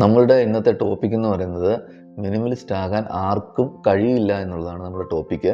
നമ്മളുടെ ഇന്നത്തെ ടോപ്പിക് എന്ന് പറയുന്നത് മിനിമലിസ്റ്റ് ആകാൻ ആർക്കും കഴിയില്ല എന്നുള്ളതാണ് നമ്മുടെ ടോപ്പിക്ക്.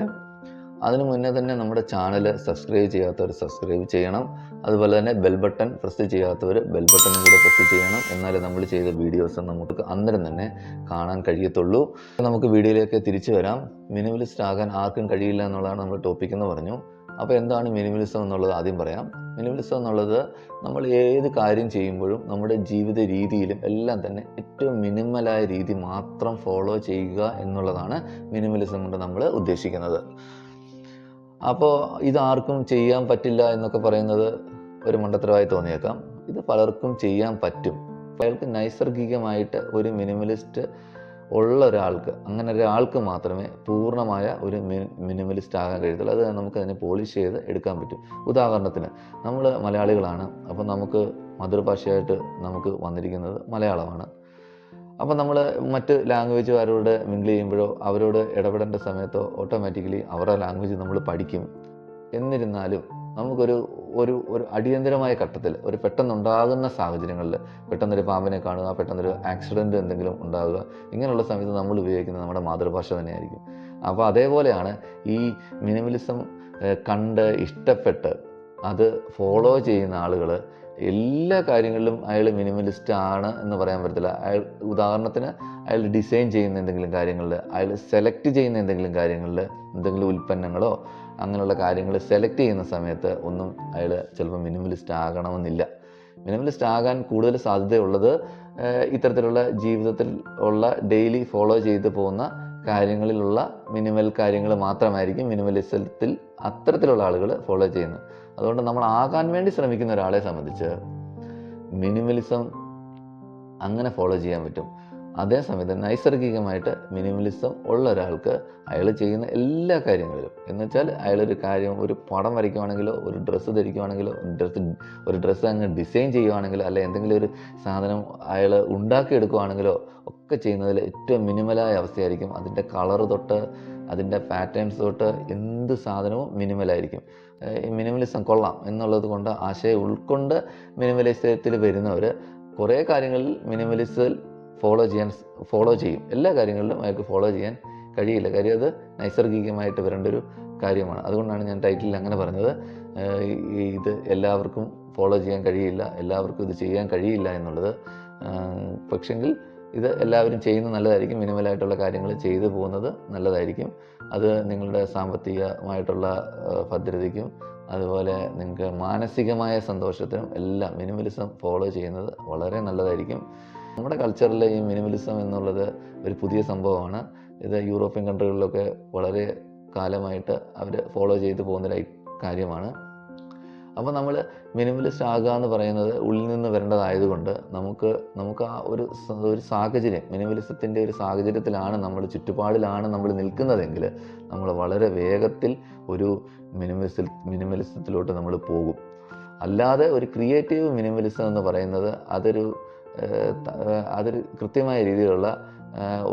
അതിനു മുന്നേ തന്നെ നമ്മുടെ ചാനൽ സബ്സ്ക്രൈബ് ചെയ്യാത്തവർ സബ്സ്ക്രൈബ് ചെയ്യണം. അതുപോലെ തന്നെ ബെൽ ബട്ടൺ പ്രസ് ചെയ്യാത്തവർ ബെൽ ബട്ടണും കൂടെ പ്രസ് ചെയ്യണം. എന്നാലേ നമ്മൾ ചെയ്ത വീഡിയോസ് നമുക്ക് അന്നേരം തന്നെ കാണാൻ കഴിയത്തുള്ളൂ. നമുക്ക് വീഡിയോയിലേക്ക് തിരിച്ചു വരാം. മിനിമലിസ്റ്റ് ആകാൻ ആർക്കും കഴിയില്ല എന്നുള്ളതാണ് നമ്മുടെ ടോപ്പിക് എന്ന് പറഞ്ഞു. അപ്പോൾ എന്താണ് മിനിമലിസം എന്നുള്ളത് ആദ്യം പറയാം. മിനിമലിസം എന്നുള്ളത് നമ്മൾ ഏത് കാര്യം ചെയ്യുമ്പോഴും നമ്മുടെ ജീവിത രീതിയിലും എല്ലാം തന്നെ ഏറ്റവും മിനിമലായ രീതി മാത്രം ഫോളോ ചെയ്യുക എന്നുള്ളതാണ് മിനിമലിസം കൊണ്ട് നമ്മൾ ഉദ്ദേശിക്കുന്നത്. അപ്പോൾ ഇതാർക്കും ചെയ്യാൻ പറ്റില്ല എന്നൊക്കെ പറയുന്നത് ഒരു മണ്ടത്തരമായി തോന്നിയേക്കാം. ഇത് പലർക്കും ചെയ്യാൻ പറ്റും. അയാൾക്ക് നൈസർഗികമായിട്ട് ഒരു മിനിമലിസ്റ്റ് ഉള്ള ഒരാൾക്ക്, അങ്ങനെ ഒരാൾക്ക് മാത്രമേ പൂർണ്ണമായ ഒരു മിനിമലിസ്റ്റ് ആകാൻ കഴിയത്തുള്ളൂ. അത് നമുക്കതിനെ പോളിഷ് ചെയ്ത് എടുക്കാൻ പറ്റും. ഉദാഹരണത്തിന് നമ്മൾ മലയാളികളാണ്. അപ്പോൾ നമുക്ക് മാതൃഭാഷയായിട്ട് നമുക്ക് വന്നിരിക്കുന്നത് മലയാളമാണ്. അപ്പോൾ നമ്മൾ മറ്റ് ലാംഗ്വേജുകാരോട് മിങ്കിൾ ചെയ്യുമ്പോഴോ അവരോട് ഇടപെടേണ്ട സമയത്തോ ഓട്ടോമാറ്റിക്കലി അവരുടെ ലാംഗ്വേജ് നമ്മൾ പഠിക്കും. എന്നിരുന്നാലും നമുക്കൊരു ഒരു ഒരു അടിയന്തരമായ ഘട്ടത്തിൽ, ഒരു പെട്ടെന്നുണ്ടാകുന്ന സാഹചര്യങ്ങളിൽ, പെട്ടെന്നൊരു പാമ്പിനെ കാണുക, പെട്ടെന്നൊരു ആക്സിഡൻറ്റ് എന്തെങ്കിലും ഉണ്ടാകുക, ഇങ്ങനെയുള്ള സമയത്ത് നമ്മൾ ഉപയോഗിക്കുന്നത് നമ്മുടെ മാതൃഭാഷ തന്നെയായിരിക്കും. അപ്പോൾ അതേപോലെയാണ് ഈ മിനിമലിസം കണ്ട് ഇഷ്ടപ്പെട്ട് അത് ഫോളോ ചെയ്യുന്ന ആളുകൾ എല്ലാ കാര്യങ്ങളിലും അയാൾ മിനിമലിസ്റ്റ് ആണ് എന്ന് പറയാൻ പറ്റത്തില്ല. ഉദാഹരണത്തിന് അയാൾ ഡിസൈൻ ചെയ്യുന്ന എന്തെങ്കിലും കാര്യങ്ങളിൽ, അയാൾ സെലക്ട് ചെയ്യുന്ന എന്തെങ്കിലും കാര്യങ്ങളിൽ, എന്തെങ്കിലും ഉൽപ്പന്നങ്ങളോ അങ്ങനെയുള്ള കാര്യങ്ങൾ സെലക്ട് ചെയ്യുന്ന സമയത്ത് ഒന്നും അയാൾ ചിലപ്പോൾ മിനിമലിസ്റ്റ് ആകണമെന്നില്ല. മിനിമലിസ്റ്റ് ആകാൻ കൂടുതൽ സാധ്യതയുള്ളത് ഇത്തരത്തിലുള്ള ജീവിതത്തിൽ ഉള്ള ഡെയിലി ഫോളോ ചെയ്ത് പോകുന്ന കാര്യങ്ങളിലുള്ള മിനിമൽ കാര്യങ്ങൾ മാത്രമായിരിക്കും മിനിമലിസത്തിൽ അത്തരത്തിലുള്ള ആളുകൾ ഫോളോ ചെയ്യുന്നത്. അതുകൊണ്ട് നമ്മൾ ആകാൻ വേണ്ടി ശ്രമിക്കുന്ന ഒരാളെ സംബന്ധിച്ച് മിനിമലിസം അങ്ങനെ ഫോളോ ചെയ്യാൻ പറ്റും. അതേസമയത്ത് നൈസർഗികമായിട്ട് മിനിമലിസം ഉള്ള ഒരാൾക്ക് അയാൾ ചെയ്യുന്ന എല്ലാ കാര്യങ്ങളിലും, എന്നുവെച്ചാൽ അയാളൊരു കാര്യം, ഒരു പടം വരയ്ക്കുവാണെങ്കിലോ, ഒരു ഡ്രസ്സ് ധരിക്കുവാണെങ്കിലോ, ഒരു ഡ്രസ്സ് അങ്ങ് ഡിസൈൻ ചെയ്യുവാണെങ്കിലോ, അല്ലെ എന്തെങ്കിലും ഒരു സാധനം അയാൾ ഉണ്ടാക്കിയെടുക്കുവാണെങ്കിലോ ഒക്കെ ചെയ്യുന്നതിൽ ഏറ്റവും മിനിമലായ അവസ്ഥയായിരിക്കും. അതിൻ്റെ കളർ തൊട്ട് അതിൻ്റെ പാറ്റേൺസ് തൊട്ട് എന്ത് സാധനവും മിനിമലായിരിക്കും. മിനിമലിസം കൊള്ളാം എന്നുള്ളത് കൊണ്ട് ആശയം ഉൾക്കൊണ്ട് മിനിമലിസത്തിൽ വരുന്നവർ കുറേ കാര്യങ്ങളിൽ മിനിമലിസത്തിൽ ഫോളോ ചെയ്യും. എല്ലാ കാര്യങ്ങളിലും അയാൾക്ക് ഫോളോ ചെയ്യാൻ കഴിയില്ല. കാര്യം അത് നൈസർഗികമായിട്ട് വരേണ്ട ഒരു കാര്യമാണ്. അതുകൊണ്ടാണ് ഞാൻ ടൈറ്റിൽ അങ്ങനെ പറഞ്ഞത്. ഇത് എല്ലാവർക്കും ഫോളോ ചെയ്യാൻ കഴിയില്ല, എല്ലാവർക്കും ഇത് ചെയ്യാൻ കഴിയില്ല എന്നുള്ളത്. പക്ഷെങ്കിൽ ഇത് എല്ലാവരും ചെയ്യുന്നത് നല്ലതായിരിക്കും. മിനിമലായിട്ടുള്ള കാര്യങ്ങൾ ചെയ്തു പോകുന്നത് നല്ലതായിരിക്കും. അത് നിങ്ങളുടെ സാമ്പത്തികമായിട്ടുള്ള ഭദ്രതയ്ക്കും അതുപോലെ നിങ്ങൾക്ക് മാനസികമായ സന്തോഷത്തിനും എല്ലാം മിനിമലിസം ഫോളോ ചെയ്യുന്നത് വളരെ നല്ലതായിരിക്കും. നമ്മുടെ കൾച്ചറിൽ ഈ മിനിമലിസം എന്നുള്ളത് ഒരു പുതിയ സംഭവമാണ്. ഇത് യൂറോപ്യൻ കൺട്രികളിലൊക്കെ വളരെ കാലമായിട്ട് അവർ ഫോളോ ചെയ്തു പോകുന്നൊരു കാര്യമാണ്. അപ്പോൾ നമ്മൾ മിനിമലിസ്റ്റ് ആകുക എന്ന് പറയുന്നത് ഉള്ളിൽ നിന്ന് വരേണ്ടതായതുകൊണ്ട് നമുക്ക് ആ ഒരു സാഹചര്യം, മിനിമലിസത്തിൻ്റെ ഒരു സാഹചര്യത്തിലാണ്, നമ്മൾ ചുറ്റുപാടിലാണ് നമ്മൾ നിൽക്കുന്നതെങ്കിൽ നമ്മൾ വളരെ വേഗത്തിൽ ഒരു മിനിമലിസത്തിലോട്ട് നമ്മൾ പോകും. അല്ലാതെ ഒരു ക്രിയേറ്റീവ് മിനിമലിസം എന്ന് പറയുന്നത് അതൊരു കൃത്യമായ രീതിയിലുള്ള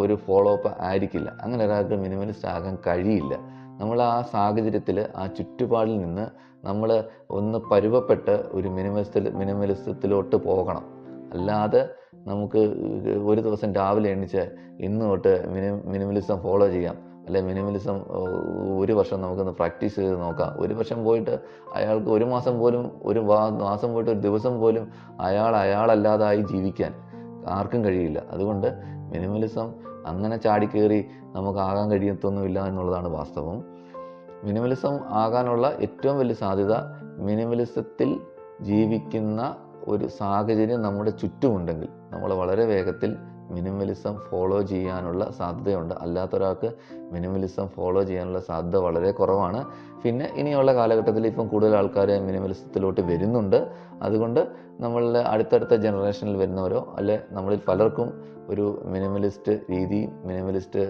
ഒരു ഫോളോ അപ്പ് ആയിരിക്കില്ല. അങ്ങനെ ഒരാൾക്ക് മിനിമലിസ്റ്റ് ആകാൻ കഴിയില്ല. നമ്മൾ ആ സാഹചര്യത്തിൽ, ആ ചുറ്റുപാടിൽ നിന്ന് നമ്മൾ ഒന്ന് പരുവപ്പെട്ട് ഒരു മിനിമലിസത്തിലോട്ട് പോകണം. അല്ലാതെ നമുക്ക് ഒരു ദിവസം രാവിലെ എണീച്ച് ഇന്ന് തൊട്ട് മിനിമലിസം ഫോളോ ചെയ്യാം, അല്ലെ മിനിമലിസം ഒരു വർഷം നമുക്കൊന്ന് പ്രാക്ടീസ് ചെയ്ത് നോക്കാം. ഒരു വർഷം പോയിട്ട് അയാൾക്ക് ഒരു മാസം പോലും, ഒരു മാസം പോയിട്ട് ഒരു ദിവസം പോലും അയാളല്ലാതായി ജീവിക്കാൻ ആർക്കും കഴിയില്ല. അതുകൊണ്ട് മിനിമലിസം അങ്ങനെ ചാടിക്കേറി നമുക്ക് ആകാൻ കഴിയത്തൊന്നുമില്ല എന്നുള്ളതാണ് വാസ്തവം. മിനിമലിസം ആകാനുള്ള ഏറ്റവും വലിയ സാധ്യത മിനിമലിസത്തിൽ ജീവിക്കുന്ന ഒരു സാഹചര്യം നമ്മുടെ ചുറ്റുമുണ്ടെങ്കിൽ നമ്മൾ വളരെ വേഗത്തിൽ മിനിമലിസം ഫോളോ ചെയ്യാനുള്ള സാധ്യതയുണ്ട്. അല്ലാത്തൊരാൾക്ക് മിനിമലിസം ഫോളോ ചെയ്യാനുള്ള സാധ്യത വളരെ കുറവാണ്. പിന്നെ ഇനിയുള്ള കാലഘട്ടത്തിൽ ഇപ്പം കൂടുതൽ ആൾക്കാർ മിനിമലിസത്തിലോട്ട് വരുന്നുണ്ട്. അതുകൊണ്ട് നമ്മളുടെ അടുത്തടുത്ത ജനറേഷനിൽ വരുന്നവരോ അല്ലെ നമ്മളിൽ പലർക്കും ഒരു മിനിമലിസ്റ്റ് രീതി, മിനിമലിസ്റ്റ്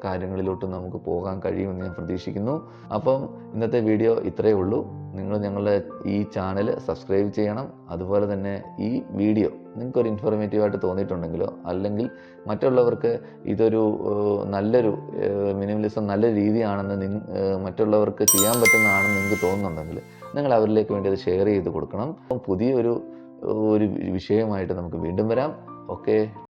കാര്യങ്ങളിലോട്ട് നമുക്ക് പോകാൻ കഴിയുമെന്ന് ഞാൻ പ്രതീക്ഷിക്കുന്നു. അപ്പം ഇന്നത്തെ വീഡിയോ ഇത്രയേ ഉള്ളൂ. നിങ്ങൾ ഞങ്ങളുടെ ഈ ചാനൽ സബ്സ്ക്രൈബ് ചെയ്യണം. അതുപോലെ തന്നെ ഈ വീഡിയോ നിങ്ങൾക്കൊരു ഇൻഫോർമേറ്റീവായിട്ട് തോന്നിയിട്ടുണ്ടെങ്കിലോ അല്ലെങ്കിൽ മറ്റുള്ളവർക്ക് ഇതൊരു നല്ലൊരു മിനിമലിസം നല്ല രീതിയാണെന്ന് മറ്റുള്ളവർക്ക് ചെയ്യാൻ പറ്റുന്നതാണെന്ന് നിങ്ങൾക്ക് തോന്നുന്നുണ്ടെങ്കിൽ നിങ്ങൾ അവരിലേക്ക് വേണ്ടി അത് ഷെയർ ചെയ്ത് കൊടുക്കണം. പുതിയൊരു വിഷയമായിട്ട് നമുക്ക് വീണ്ടും വരാം. ഓക്കെ.